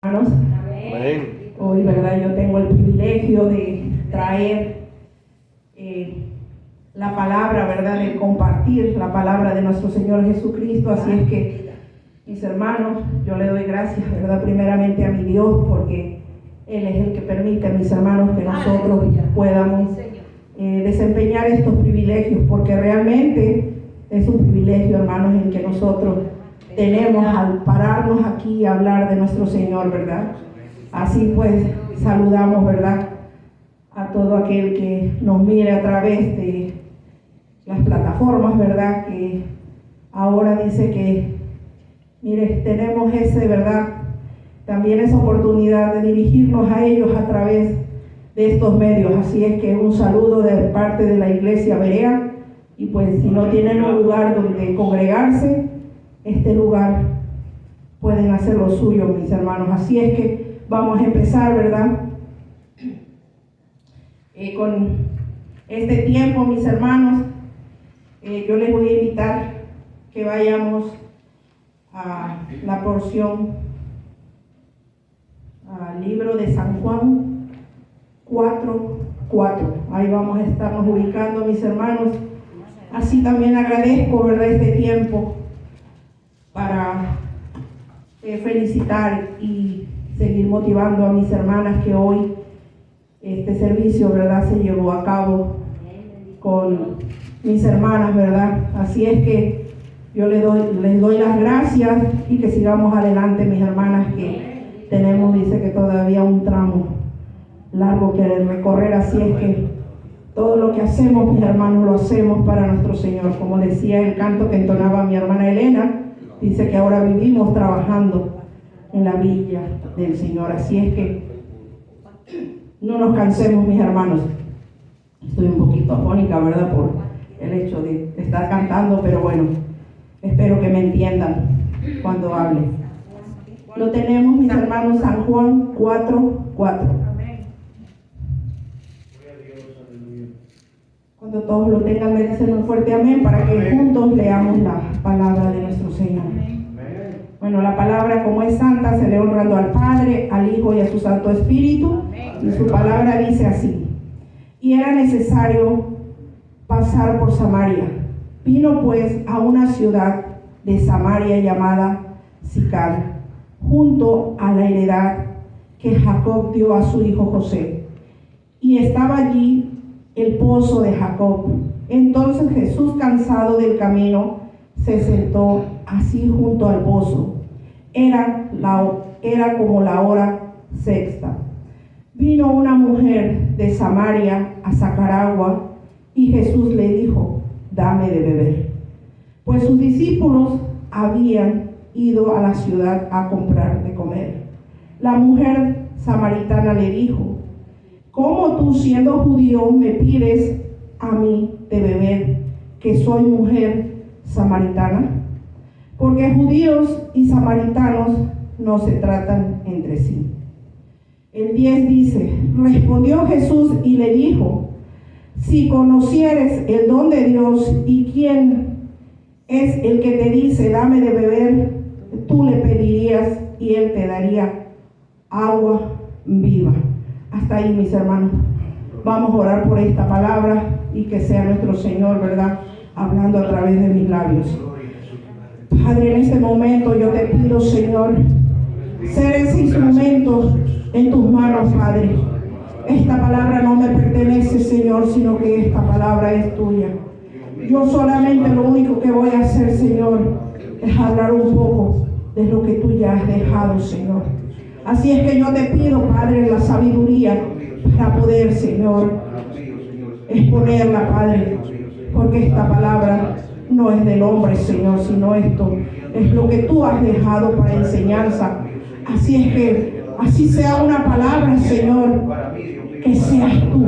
Hermanos, Amén. hoy, ¿verdad? Yo tengo el privilegio de traer la palabra, ¿verdad? De compartir la palabra de nuestro Señor Jesucristo. Así es que, mis hermanos, yo le doy gracias, ¿verdad? Primeramente a mi Dios, porque Él es el que permite, mis hermanos, que nosotros podamos desempeñar estos privilegios, porque realmente es un privilegio, hermanos, en que nosotros tenemos al pararnos aquí y hablar de nuestro Señor, ¿verdad? Así pues, saludamos, ¿verdad?, a todo aquel que nos mire a través de las plataformas, ¿verdad?, que ahora dice que, mire, tenemos ¿verdad?, también esa oportunidad de dirigirnos a ellos a través de estos medios. Así es que un saludo de parte de la Iglesia Berea, y pues si no tienen un lugar donde congregarse, este lugar pueden hacer lo suyo, mis hermanos. Así es que vamos a empezar, ¿verdad?, con este tiempo, mis hermanos. Yo les voy a invitar que vayamos a la porción, al libro de San Juan 4:4. Ahí vamos a estarnos ubicando, mis hermanos. Así también agradezco, ¿verdad?, este tiempo para felicitar y seguir motivando a mis hermanas que hoy este servicio, ¿verdad?, se llevó a cabo con mis hermanas, ¿verdad? Así es que yo les doy las gracias y que sigamos adelante, mis hermanas, que tenemos, dice que todavía un tramo largo que recorrer. Así es que todo lo que hacemos, mis hermanos, lo hacemos para nuestro Señor. Como decía el canto que entonaba mi hermana Elena, dice que ahora vivimos trabajando en la villa del Señor. Así es que no nos cansemos, mis hermanos. Estoy un poquito afónica, ¿verdad?, por el hecho de estar cantando, pero bueno, espero que me entiendan cuando hable. Lo tenemos, mis hermanos, San Juan 4:4. Cuando todos lo tengan, me dicen un fuerte amén para que juntos leamos la palabra de nuestro Señor. Bueno, la palabra, como es santa, se lee honrando al Padre, al Hijo y a su Santo Espíritu. Y su palabra dice así: y era necesario pasar por Samaria. Vino pues a una ciudad de Samaria llamada Sicar, junto a la heredad que Jacob dio a su hijo José. Y estaba allí el pozo de Jacob. Entonces Jesús, cansado del camino, se sentó así junto al pozo. Era como la hora sexta. Vino una mujer de Samaria a sacar agua, y Jesús le dijo: dame de beber. Pues sus discípulos habían ido a la ciudad a comprar de comer. La mujer samaritana le dijo: ¿cómo tú, siendo judío, me pides a mí de beber, que soy mujer samaritana? Porque judíos y samaritanos no se tratan entre sí. El 10 dice: respondió Jesús y le dijo: si conocieres el don de Dios y quién es el que te dice dame de beber, tú le pedirías y él te daría agua viva. Hasta ahí, mis hermanos. Vamos a orar por esta palabra y que sea nuestro Señor, ¿verdad?, hablando a través de mis labios. Padre, en este momento yo te pido, Señor, ser ese instrumento en tus manos, Padre. Esta palabra no me pertenece, Señor, sino que esta palabra es tuya. Yo solamente lo único que voy a hacer, Señor, es hablar un poco de lo que tú ya has dejado, Señor. Así es que yo te pido, Padre, la sabiduría para poder, Señor, exponerla, Padre, porque esta palabra no es del hombre, Señor, sino esto es lo que tú has dejado para enseñanza. Así es que así sea una palabra, Señor, que seas tú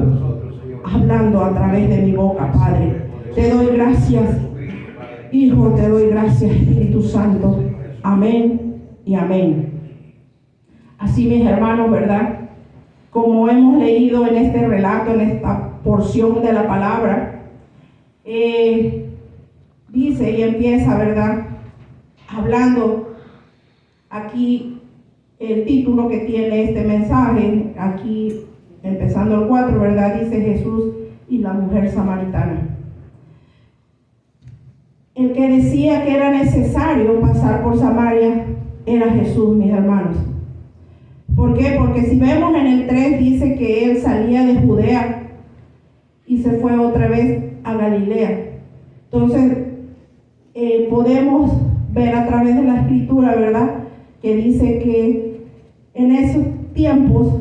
hablando a través de mi boca, Padre. Te doy gracias, Hijo, te doy gracias, Espíritu Santo. Amén y amén. Así, mis hermanos, ¿verdad?, como hemos leído en este relato, en esta porción de la palabra, dice y empieza, ¿verdad?, hablando aquí el título que tiene este mensaje, aquí empezando el 4, ¿verdad? Dice Jesús y la mujer samaritana. El que decía que era necesario pasar por Samaria era Jesús, mis hermanos. ¿Por qué? Porque si vemos en el 3 dice que él salía de Judea y se fue otra vez a Galilea. Entonces, podemos ver a través de la escritura, ¿verdad?, que dice que en esos tiempos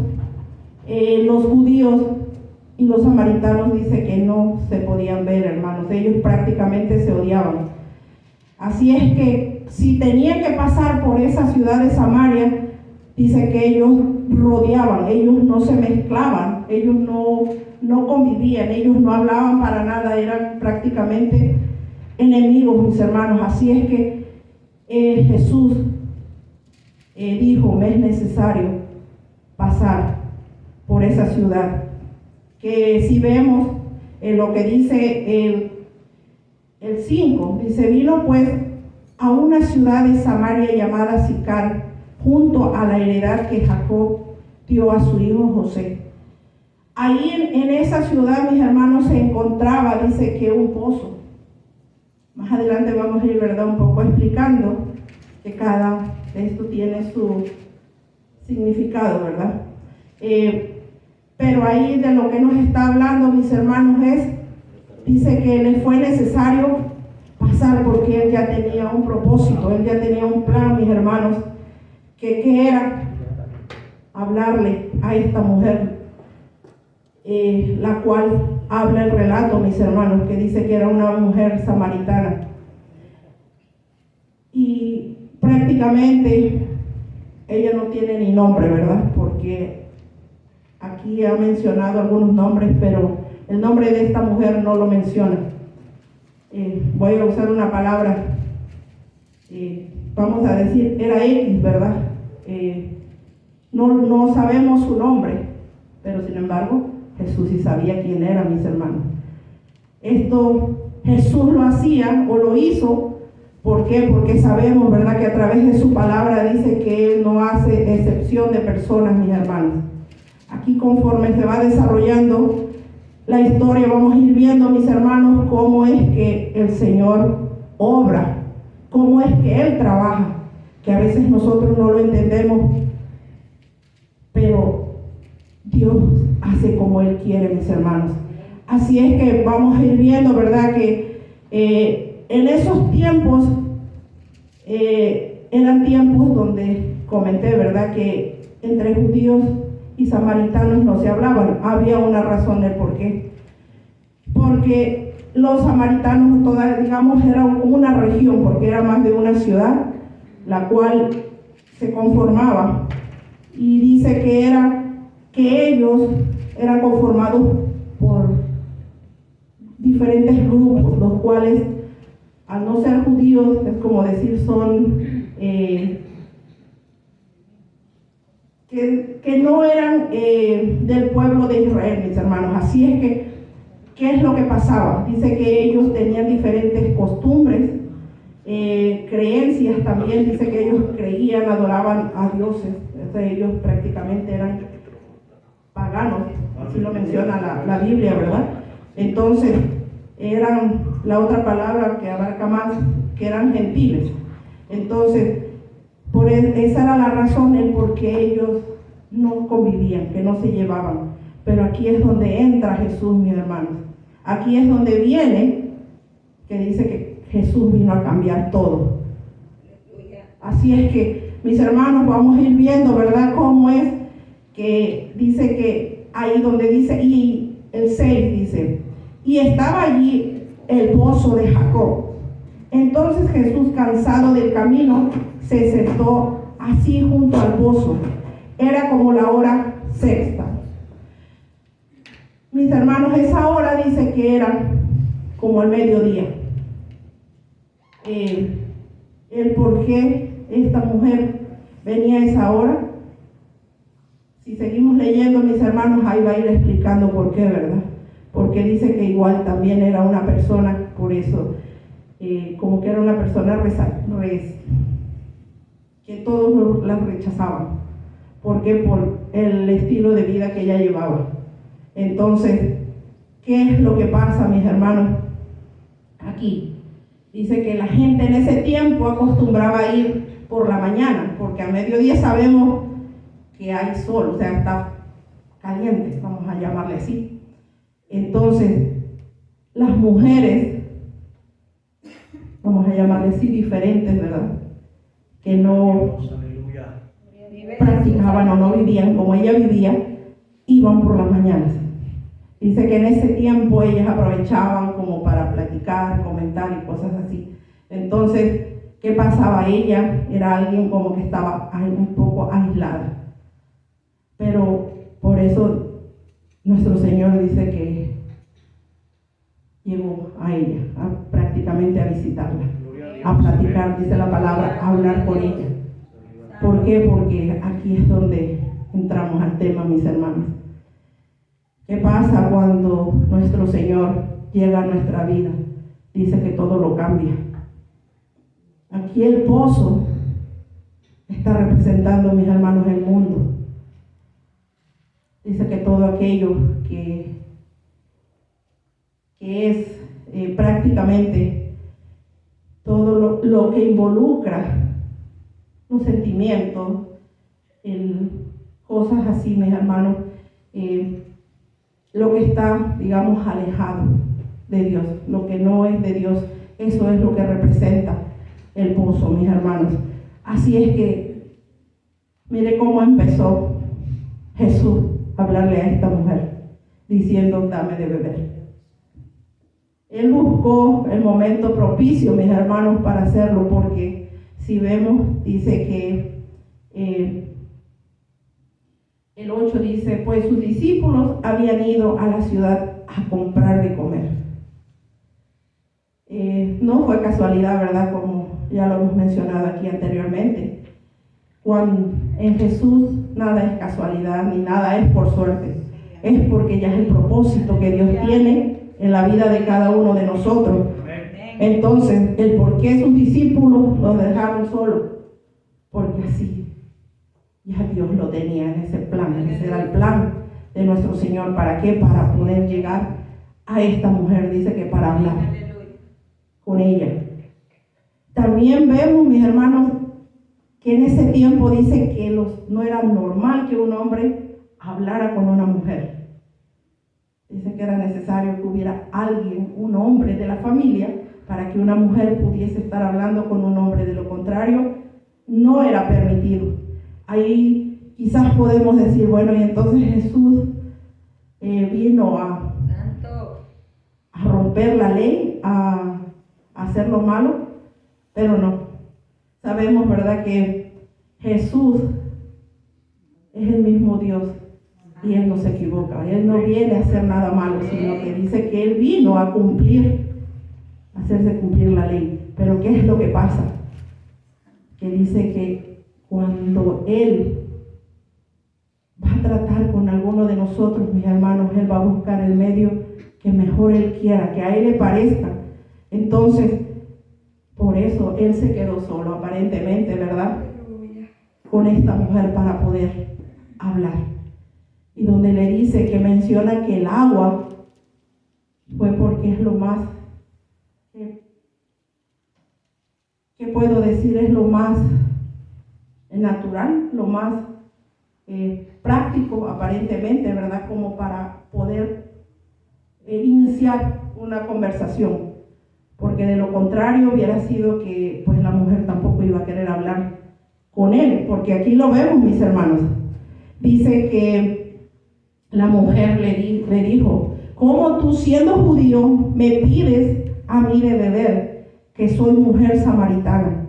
los judíos y los samaritanos dice que no se podían ver, hermanos. Ellos prácticamente se odiaban. Así es que si tenían que pasar por esa ciudad de Samaria, dice que ellos rodeaban, ellos no se mezclaban, ellos no convivían, ellos no hablaban para nada, eran prácticamente enemigos, mis hermanos. Así es que Jesús dijo, me es necesario pasar por esa ciudad. Que si vemos lo que dice el 5, dice, vino pues a una ciudad de Samaria llamada Sicar, junto a la heredad que Jacob dio a su hijo José. Ahí en esa ciudad, mis hermanos, se encontraba, dice que un pozo. Más adelante vamos a ir, ¿verdad?, un poco explicando que cada de esto tiene su significado, ¿verdad? Pero ahí de lo que nos está hablando, mis hermanos, dice que le fue necesario pasar porque él ya tenía un propósito, él ya tenía un plan, mis hermanos, que era hablarle a esta mujer, la cual habla el relato, mis hermanos, que dice que era una mujer samaritana. Y prácticamente ella no tiene ni nombre, ¿verdad? Porque aquí ha mencionado algunos nombres, pero el nombre de esta mujer no lo menciona. Voy a usar una palabra, vamos a decir, era X, ¿verdad? No sabemos su nombre, pero sin embargo, Jesús sí sabía quién era, mis hermanos. Esto Jesús lo hacía o lo hizo, ¿por qué? Porque sabemos, ¿verdad?, que a través de su palabra dice que Él no hace excepción de personas, mis hermanos. Aquí conforme se va desarrollando la historia, vamos a ir viendo, mis hermanos, cómo es que el Señor obra, cómo es que Él trabaja, que a veces nosotros no lo entendemos, pero Dios hace como Él quiere, mis hermanos. Así es que vamos a ir viendo, ¿verdad?, que en esos tiempos eran tiempos donde comenté, ¿verdad?, que entre judíos y samaritanos no se hablaban. Había una razón del por qué. Porque los samaritanos, digamos, eran una región, porque era más de una ciudad, la cual se conformaba. Y dice que ellos eran conformados por diferentes grupos, los cuales, al no ser judíos, es como decir, son que no eran del pueblo de Israel, mis hermanos. Así es que, ¿qué es lo que pasaba? Dice que ellos tenían diferentes costumbres, creencias también. Dice que ellos creían, adoraban a dioses. Entonces, ellos prácticamente eran paganos, así lo menciona la Biblia, ¿verdad? Entonces, eran, la otra palabra que abarca más, que eran gentiles. Entonces, esa era la razón, el por qué ellos no convivían, que no se llevaban. Pero aquí es donde entra Jesús, mis hermanos. Aquí es donde viene, que dice que Jesús vino a cambiar todo. Así es que, mis hermanos, vamos a ir viendo, ¿verdad?, cómo es que dice que ahí donde dice, y el 6 dice, y estaba allí el pozo de Jacob. Entonces Jesús, cansado del camino, se sentó así junto al pozo. Era como la hora sexta. Mis hermanos, esa hora dice que era como el mediodía. El por qué esta mujer venía a esa hora, si seguimos leyendo, mis hermanos, ahí va a ir explicando por qué, ¿verdad? Porque dice que igual también era una persona, por eso, como que era una persona que todos la rechazaban. ¿Por qué? Por el estilo de vida que ella llevaba. Entonces, ¿qué es lo que pasa, mis hermanos? Aquí dice que la gente en ese tiempo acostumbraba a ir por la mañana, porque a mediodía sabemos que hay sol, o sea, está caliente, vamos a llamarle así. Entonces, las mujeres, vamos a llamarle así, diferentes, ¿verdad? Que no practicaban o no vivían como ella vivía, iban por las mañanas. Dice que en ese tiempo ellas aprovechaban como para platicar, comentar y cosas así. Entonces, ¿qué pasaba? Ella era alguien como que estaba un poco aislada. Pero por eso nuestro Señor dice que llegó a ella, prácticamente a visitarla, a platicar, dice la palabra, a hablar con ella. ¿Por qué? Porque aquí es donde entramos al tema, mis hermanos. ¿Qué pasa cuando nuestro Señor llega a nuestra vida? Dice que todo lo cambia. Aquí el pozo está representando, mis hermanos, el mundo. Dice que todo aquello que es prácticamente todo lo que involucra los sentimientos, cosas así, mis hermanos, lo que está, digamos, alejado de Dios, lo que no es de Dios, eso es lo que representa el pozo, mis hermanos. Así es que, mire cómo empezó Jesús a hablarle a esta mujer, diciendo, dame de beber. Él buscó el momento propicio, mis hermanos, para hacerlo, porque si vemos, dice que el 8 dice, pues sus discípulos habían ido a la ciudad a comprar de comer. No fue casualidad, ¿verdad? Como ya lo hemos mencionado aquí anteriormente. Cuando en Jesús nada es casualidad, ni nada es por suerte. Es porque ya es el propósito que Dios tiene en la vida de cada uno de nosotros. Entonces, el por qué sus discípulos los dejaron solos, porque así ya Dios lo tenía en ese plan. Ese era el plan de nuestro Señor. ¿Para qué? Para poder llegar a esta mujer, dice que para hablar con ella. También vemos, mis hermanos, que en ese tiempo dice que no era normal que un hombre hablara con una mujer. Dice que era necesario que hubiera alguien, un hombre de la familia, para que una mujer pudiese estar hablando con un hombre. De lo contrario, no era permitido. Ahí quizás podemos decir, bueno, y entonces Jesús vino a romper la ley, a hacer lo malo, pero no. Sabemos, ¿verdad?, que Jesús es el mismo Dios y Él no se equivoca. Él no viene a hacer nada malo, sino que dice que Él vino a cumplir, a hacerse cumplir la ley. Pero ¿qué es lo que pasa? Que dice que cuando Él va a tratar con alguno de nosotros, mis hermanos, Él va a buscar el medio que mejor Él quiera, que a Él le parezca. Entonces, por eso Él se quedó solo, aparentemente, ¿verdad?, con esta mujer para poder hablar. Y donde le dice, que menciona que el agua fue porque es lo más, ¿qué puedo decir? Es lo más natural, lo más práctico, aparentemente, ¿verdad?, como para poder iniciar una conversación. Porque de lo contrario hubiera sido que pues la mujer tampoco iba a querer hablar con él, porque aquí lo vemos, mis hermanos. Dice que la mujer le dijo, ¿cómo tú, siendo judío, me pides a mí de beber, que soy mujer samaritana?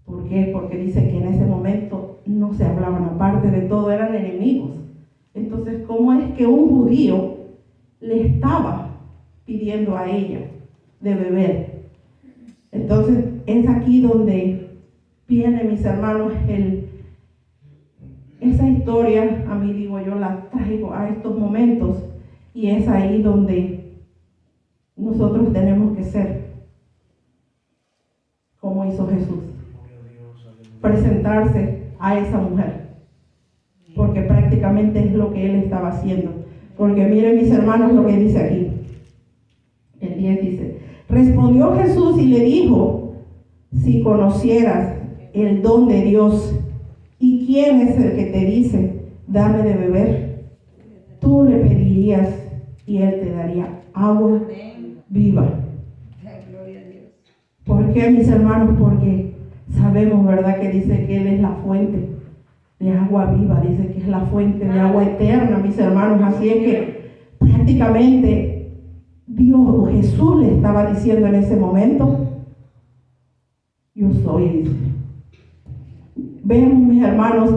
¿Por qué? Porque dice que en ese momento no se hablaban, aparte de todo eran enemigos. Entonces, ¿cómo es que un judío le estaba pidiendo a ella de beber? Entonces es aquí donde viene, mis hermanos, esa historia, a mí, digo yo, la traigo a estos momentos, y es ahí donde nosotros tenemos que ser como hizo Jesús, presentarse a esa mujer. porque prácticamente es lo que él estaba haciendo. Porque miren, mis hermanos, lo que dice aquí. El 10 dice: respondió Jesús y le dijo: si conocieras el don de Dios y quién es el que te dice, dame de beber, tú le pedirías y él te daría agua viva. ¿Por qué, mis hermanos? Porque sabemos, ¿verdad?, que dice que él es la fuente de agua viva, dice que es la fuente de agua eterna, mis hermanos. Así es que prácticamente Dios o Jesús le estaba diciendo en ese momento: yo soy, dice. Vemos, mis hermanos,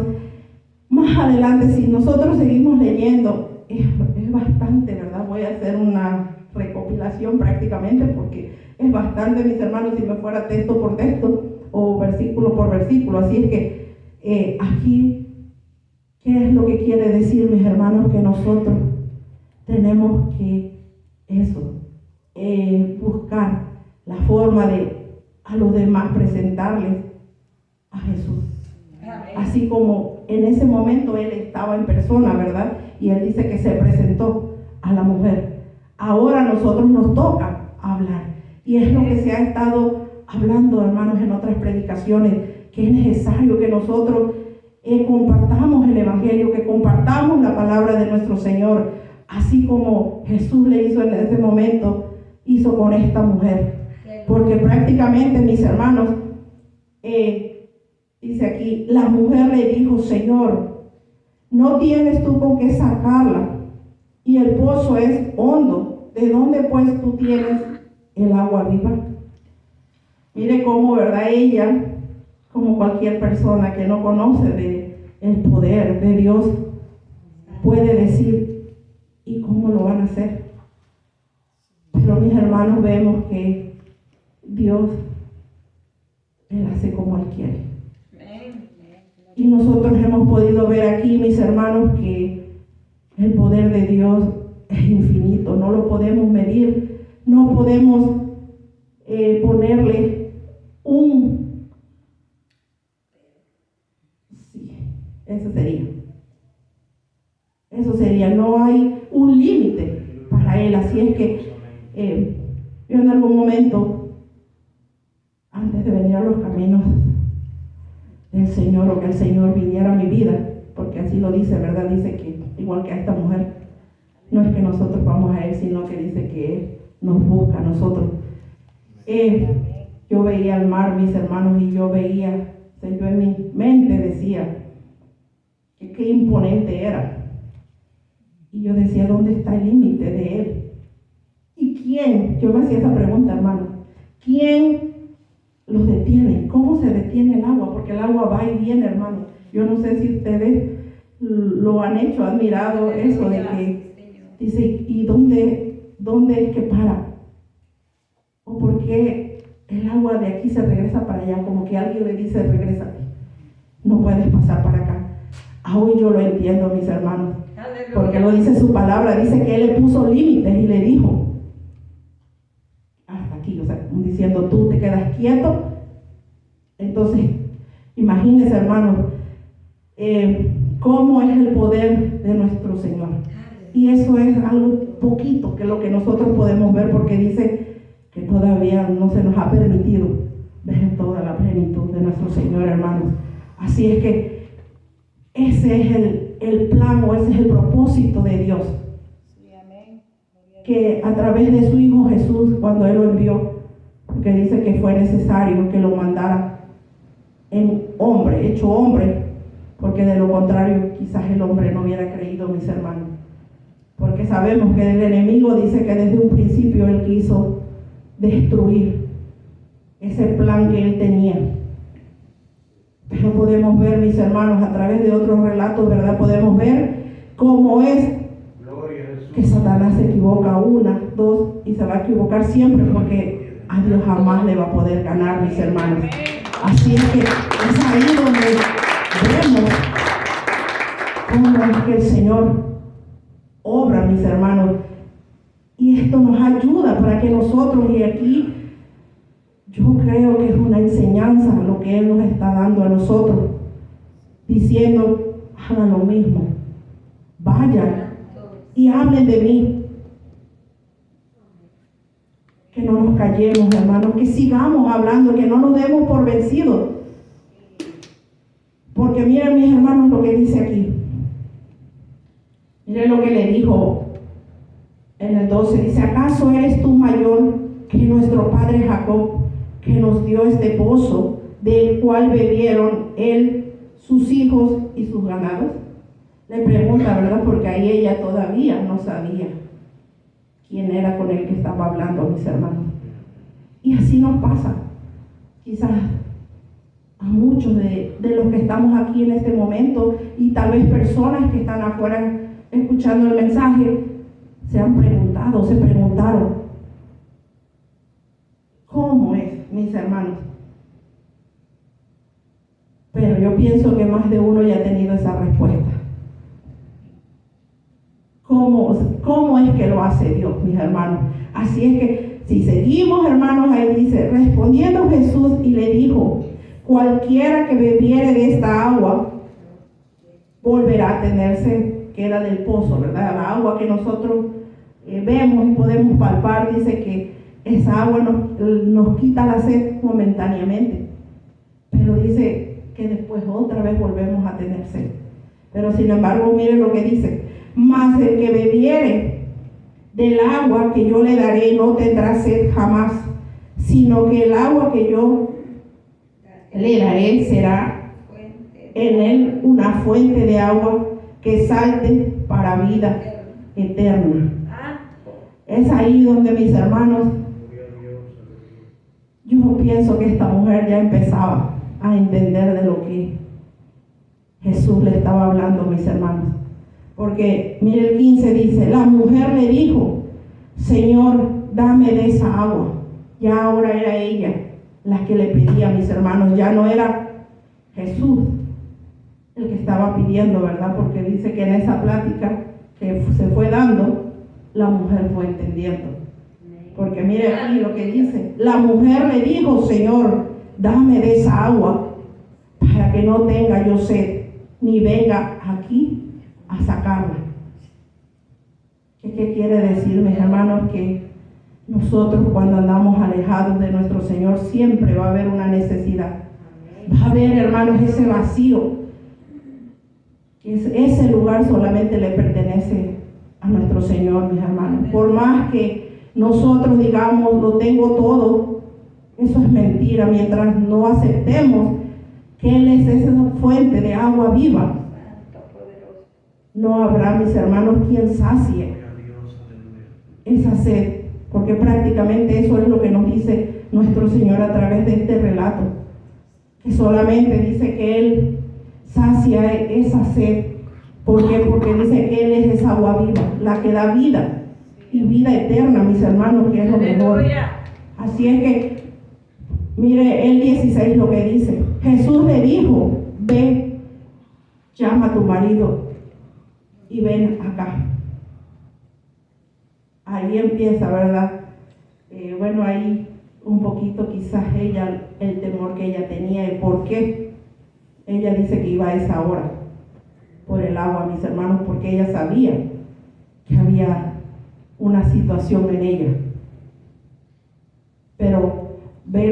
más adelante, si nosotros seguimos leyendo, es bastante, ¿verdad? Voy a hacer una recopilación prácticamente porque es bastante, mis hermanos, si me fuera texto por texto o versículo por versículo. Así es que aquí, ¿qué es lo que quiere decir, mis hermanos? Que nosotros tenemos que buscar la forma de a los demás presentarles a Jesús. Así como en ese momento él estaba en persona, ¿verdad? Y él dice que se presentó a la mujer. Ahora a nosotros nos toca hablar. Y es lo que se ha estado hablando, hermanos, en otras predicaciones, que es necesario que nosotros compartamos el Evangelio, que compartamos la palabra de nuestro Señor, así como Jesús le hizo en ese momento, hizo con esta mujer. Porque prácticamente, mis hermanos, dice aquí, la mujer le dijo: Señor, no tienes tú con qué sacarla, y el pozo es hondo. ¿De dónde pues tú tienes el agua viva? Mire cómo, ¿verdad? Ella, como cualquier persona que no conoce de el poder de Dios, puede decir: ¿y cómo lo van a hacer? Pero, mis hermanos, vemos que Dios, Él hace como Él quiere. Y nosotros hemos podido ver aquí, mis hermanos, que el poder de Dios es infinito, no lo podemos medir, no podemos ponerle un... Sí, eso sería, no hay un límite para Él. Así es que yo en algún momento, antes de venir a los caminos del Señor, o que el Señor viniera a mi vida, porque así lo dice, ¿verdad? Dice que igual que a esta mujer, no es que nosotros vamos a Él, sino que dice que Él nos busca a nosotros. Yo veía el mar, mis hermanos, y yo veía, yo en mi mente decía que qué imponente era. Y yo decía: ¿dónde está el límite de Él? ¿Y quién? Yo me hacía esa pregunta, hermano. ¿Quién los detiene? ¿Cómo se detiene el agua? Porque el agua va y viene, hermano. Yo no sé si ustedes lo han hecho, han mirado eso de que dice: ¿y dónde es que para? ¿O por qué el agua de aquí se regresa para allá? Como que alguien le dice: regrésate, no puedes pasar para acá. Aún yo lo entiendo, mis hermanos, porque lo dice su palabra. Dice que Él le puso límites y le dijo: hasta aquí, o sea, diciendo, tú te quedas quieto. Entonces, imagínense, hermanos, cómo es el poder de nuestro Señor. Y eso es algo poquito que lo que nosotros podemos ver, porque dice que todavía no se nos ha permitido ver toda la plenitud de nuestro Señor, hermanos. Así es que ese es el plan, o ese es el propósito de Dios. Que a través de su Hijo Jesús, cuando Él lo envió, porque dice que fue necesario que lo mandara en hombre, hecho hombre, porque de lo contrario quizás el hombre no hubiera creído, mis hermanos. Porque sabemos que el enemigo dice que desde un principio él quiso destruir ese plan que él tenía. Pero podemos ver, mis hermanos, a través de otros relatos, ¿verdad? Podemos ver cómo es que Satanás se equivoca una, dos, y se va a equivocar siempre, porque a Dios jamás le va a poder ganar, mis hermanos. Así es que es ahí donde vemos cómo es que el Señor obra, mis hermanos. Y esto nos ayuda para que nosotros, y aquí yo creo que es una enseñanza lo que Él nos está dando a nosotros, diciendo: hagan lo mismo. Vayan y hablen de mí. Que no nos callemos, hermanos, que sigamos hablando, que no nos demos por vencidos. Porque miren, mis hermanos, lo que dice aquí. Miren lo que le dijo en el 12. Dice: ¿acaso eres tú mayor que nuestro padre Jacob, que nos dio este pozo, del cual bebieron él, sus hijos y sus ganados? Le pregunta, ¿verdad? Porque ahí ella todavía no sabía quién era con el que estaba hablando, mis hermanos. Y así nos pasa. Quizás a muchos de los que estamos aquí en este momento, y tal vez personas que están afuera escuchando el mensaje, se han preguntado, se preguntaron: ¿cómo es, mis hermanos? Pero yo pienso que más de uno ya ha tenido esa respuesta. ¿Cómo es que lo hace Dios, mis hermanos? Así es que, si seguimos, hermanos, ahí dice: respondiendo Jesús y le dijo: cualquiera que bebiere de esta agua volverá a tener sed. Que era del pozo, ¿verdad? La agua que nosotros vemos y podemos palpar, dice que esa agua nos quita la sed momentáneamente, pero dice que después otra vez volvemos a tener sed. Pero sin embargo, miren lo que dice: mas el que bebiere del agua que yo le daré no tendrá sed jamás, sino que el agua que yo le daré será en él una fuente de agua que salte para vida eterna. Es ahí donde, mis hermanos, yo pienso que esta mujer ya empezaba a entender de lo que Jesús le estaba hablando, mis hermanos. Porque mire el 15 dice: la mujer le dijo: Señor, dame de esa agua. Ya ahora era ella la que le pedía, mis hermanos, ya no era Jesús el que estaba pidiendo, ¿verdad? Porque dice que en esa plática que se fue dando, la mujer fue entendiendo. Porque mire aquí lo que dice: la mujer le dijo: Señor, dame de esa agua para que no tenga yo sed, ni venga aquí a sacarla. ¿Qué quiere decir, mis hermanos? Que nosotros, cuando andamos alejados de nuestro Señor, siempre va a haber una necesidad. Va a haber, hermanos, ese vacío. Ese lugar solamente le pertenece a nuestro Señor, mis hermanos. Por más que nosotros digamos: lo tengo todo, eso es mentira. Mientras no aceptemos que Él es esa fuente de agua viva, no habrá, mis hermanos, quien sacie esa sed. Porque prácticamente eso es lo que nos dice nuestro Señor a través de este relato, que solamente dice que Él sacia esa sed. ¿Por qué? Porque dice que Él es esa agua viva, la que da vida, y vida eterna, mis hermanos, que es lo mejor. Así es que, mire el 16 lo que dice: Jesús le dijo: ve, llama a tu marido y ven acá. Ahí empieza, ¿verdad? Bueno, ahí un poquito quizás ella, el temor que ella tenía, el por qué ella dice que iba a esa hora por el agua, mis hermanos, porque ella sabía que había una situación en ella. Pero ve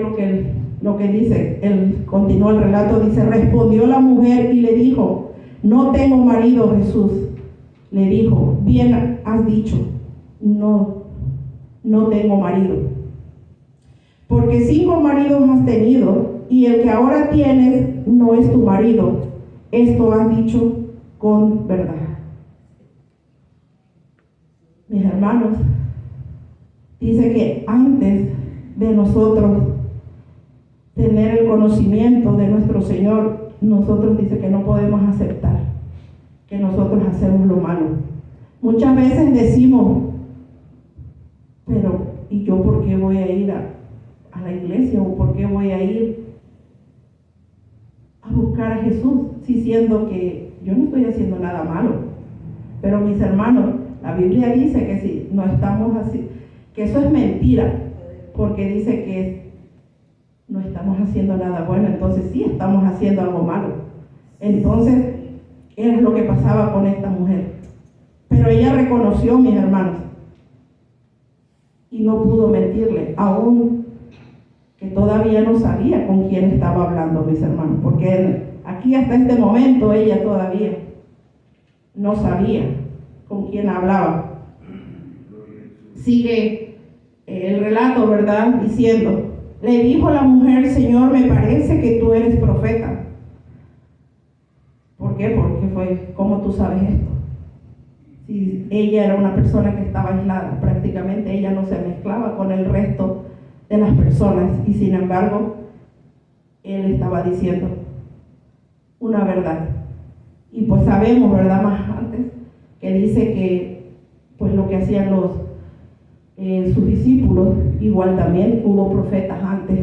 lo que dice, continúa el relato, dice: respondió la mujer y le dijo: no tengo marido. Jesús le dijo: bien has dicho, no tengo marido. Porque 5 maridos has tenido, y el que ahora tienes no es tu marido. Esto has dicho con verdad. Mis hermanos, dice que antes de nosotros tener el conocimiento de nuestro Señor, nosotros dice que no podemos aceptar que nosotros hacemos lo malo. Muchas veces decimos: pero ¿y yo por qué voy a ir a la iglesia? ¿O por qué voy a ir a buscar a Jesús? Si siendo que yo no estoy haciendo nada malo. Pero mis hermanos, la Biblia dice que si no estamos así, que eso es mentira, porque dice que no estamos haciendo nada bueno. Entonces sí estamos haciendo algo malo. Entonces, era lo que pasaba con esta mujer. Pero ella reconoció, mis hermanos, y no pudo mentirle, aún que todavía no sabía con quién estaba hablando, mis hermanos, porque aquí hasta este momento ella todavía no sabía con quién hablaba. Sigue el relato, ¿verdad? Diciendo, le dijo la mujer: Señor, me parece que tú eres profeta. ¿Por qué? Porque fue, ¿cómo tú sabes esto? Si ella era una persona que estaba aislada, prácticamente ella no se mezclaba con el resto de las personas, y sin embargo, él estaba diciendo una verdad. Y pues sabemos, ¿verdad? Más antes, que dice que pues lo que hacían sus discípulos, igual también hubo profetas antes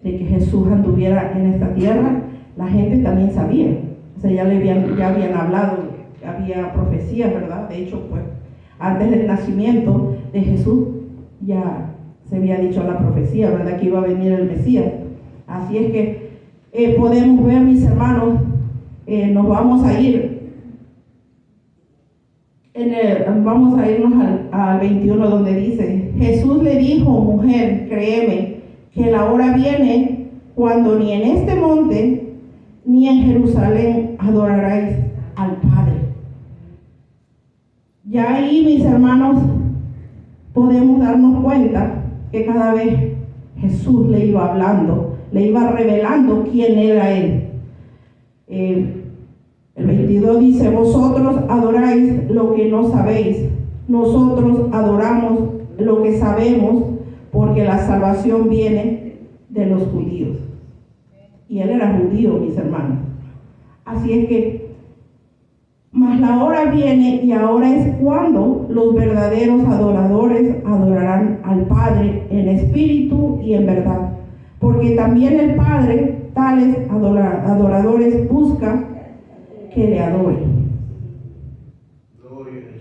de que Jesús anduviera en esta tierra, la gente también sabía, o sea, ya habían hablado, había profecías, ¿verdad? De hecho, pues antes del nacimiento de Jesús ya se había dicho la profecía, ¿verdad? Que iba a venir el Mesías. Así es que podemos ver, mis hermanos, nos vamos a ir vamos a irnos al 21, donde dice: Jesús le dijo: mujer, créeme que la hora viene cuando ni en este monte ni en Jerusalén adoraréis al Padre. Ya ahí, mis hermanos, podemos darnos cuenta que cada vez Jesús le iba hablando, le iba revelando quién era Él. El 22 dice: vosotros adoráis lo que no sabéis, nosotros adoramos lo que sabemos, porque la salvación viene de los judíos. Y él era judío, mis hermanos. Así es que, mas la hora viene, y ahora es cuando los verdaderos adoradores adorarán al Padre en espíritu y en verdad, porque también el Padre tales adoradores busca que le adoren.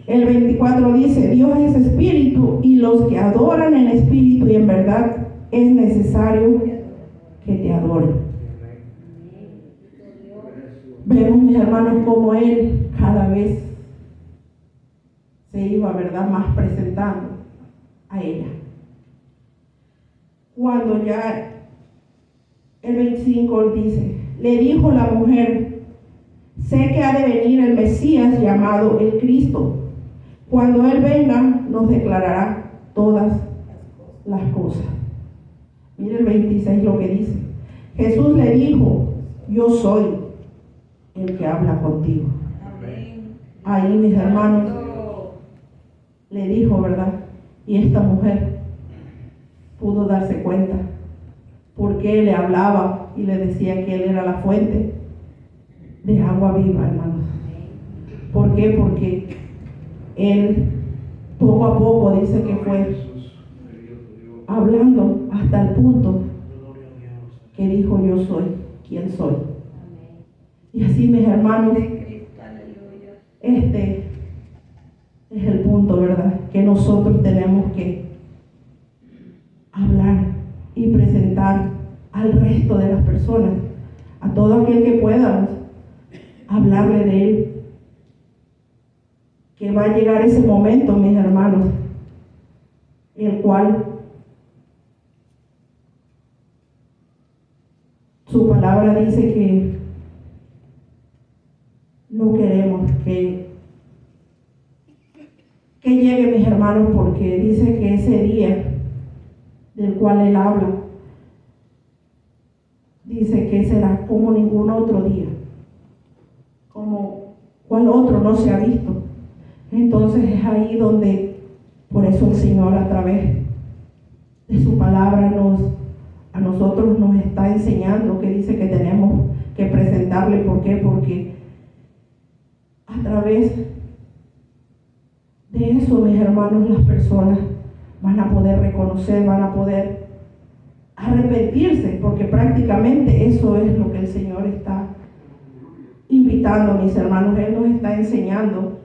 El 24 dice: Dios es espíritu, y los que adoran en espíritu y en verdad es necesario que te adoren. Vemos, mis hermanos, como Él cada vez se iba, ¿verdad?, más presentando a ella. Cuando ya el 25 dice: le dijo la mujer: sé que ha de venir el Mesías llamado el Cristo. Cuando Él venga, nos declarará todas las cosas. Mire el 26 lo que dice. Jesús le dijo: yo soy el que habla contigo. Amén. Ahí, mis hermanos, le dijo, ¿verdad? Y esta mujer pudo darse cuenta porque le hablaba y le decía que Él era la fuente de agua viva, hermanos. ¿Por qué? Porque Él poco a poco dice que fue hablando hasta el punto que dijo: yo soy quien soy. Y así, mis hermanos, este es el punto, ¿verdad?, que nosotros tenemos que hablar y presentar al resto de las personas, a todo aquel que podamos hablarle de Él, que va a llegar ese momento, mis hermanos, el cual su palabra dice que no queremos que llegue, mis hermanos, porque dice que ese día del cual Él habla, dice que será como ningún otro día, como cual otro no se ha visto. Entonces es ahí donde, por eso el Señor, a través de su palabra, a nosotros nos está enseñando que dice que tenemos que presentarle. ¿Por qué? Porque a través de eso, mis hermanos, las personas van a poder reconocer, van a poder arrepentirse, porque prácticamente eso es lo que el Señor está invitando, mis hermanos. Él nos está enseñando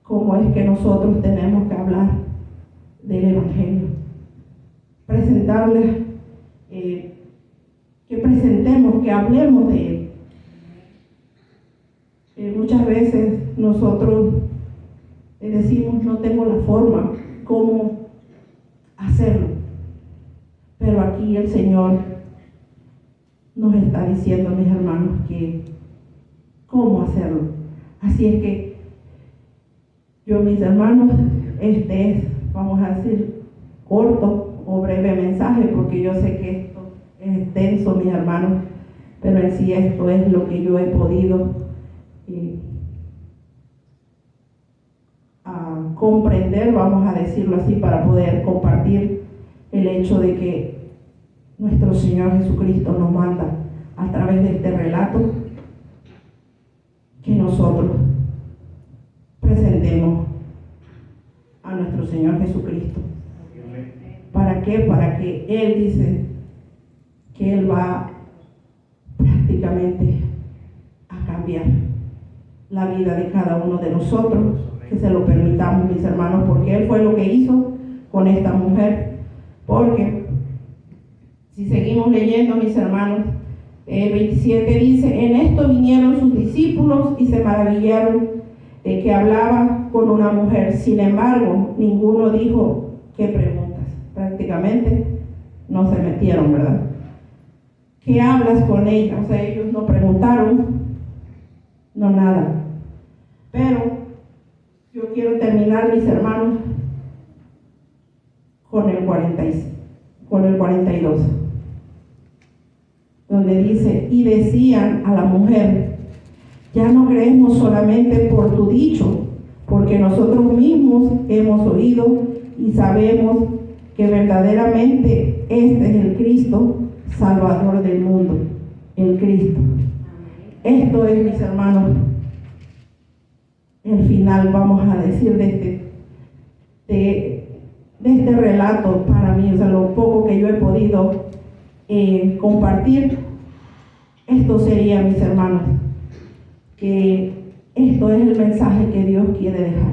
cómo es que nosotros tenemos que hablar del Evangelio, presentarles, que presentemos, que hablemos de Él. Muchas veces nosotros decimos, no tengo la forma, cómo hacerlo. Pero aquí el Señor nos está diciendo, mis hermanos, que cómo hacerlo. Así es que yo, mis hermanos, este es, vamos a decir, corto o breve mensaje, porque yo sé que esto es extenso, mis hermanos, pero en sí esto es lo que yo he podido comprender, vamos a decirlo así, para poder compartir el hecho de que nuestro Señor Jesucristo nos manda a través de este relato que nosotros presentemos a nuestro Señor Jesucristo. ¿Para qué? Para que Él dice que Él va prácticamente a cambiar la vida de cada uno de nosotros, que se lo permitamos, mis hermanos, porque Él fue lo que hizo con esta mujer. Porque si seguimos leyendo, mis hermanos, el 27 dice: en esto vinieron sus discípulos y se maravillaron de que hablaba con una mujer. Sin embargo, ninguno dijo, ¿qué preguntas? Prácticamente no se metieron, ¿verdad? ¿Qué hablas con ella? O sea, ellos no preguntaron, no nada. Pero yo quiero terminar, mis hermanos, con el 42, donde dice: y decían a la mujer, ya no creemos solamente por tu dicho, porque nosotros mismos hemos oído y sabemos que verdaderamente este es el Cristo, Salvador del mundo, el Cristo. Esto es, mis hermanos, el final, vamos a decir, de este relato para mí. O sea, lo poco que yo he podido compartir, esto sería, mis hermanos, que esto es el mensaje que Dios quiere dejar,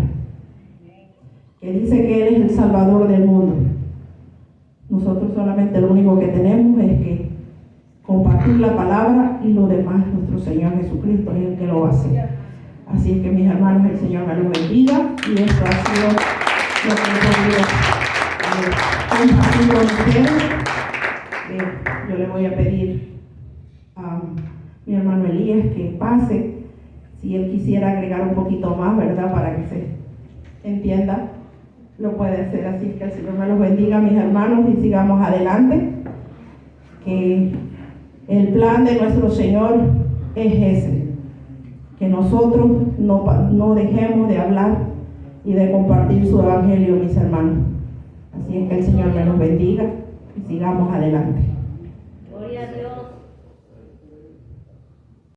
que dice que Él es el Salvador del mundo. Nosotros solamente lo único que tenemos es que compartir la palabra, y lo demás nuestro Señor Jesucristo es el que lo va a hacer. Así es que, mis hermanos, el Señor me los bendiga, y esto ha sido lo que he podido compartir con ustedes. Yo le voy a pedir a mi hermano Elías que pase, si él quisiera agregar un poquito más, ¿verdad?, para que se entienda, lo puede hacer. Así que el Señor me los bendiga, mis hermanos, y sigamos adelante, que el plan de nuestro Señor es ese, que nosotros no dejemos de hablar y de compartir su evangelio, mis hermanos. Así es que el Señor me los bendiga y sigamos adelante.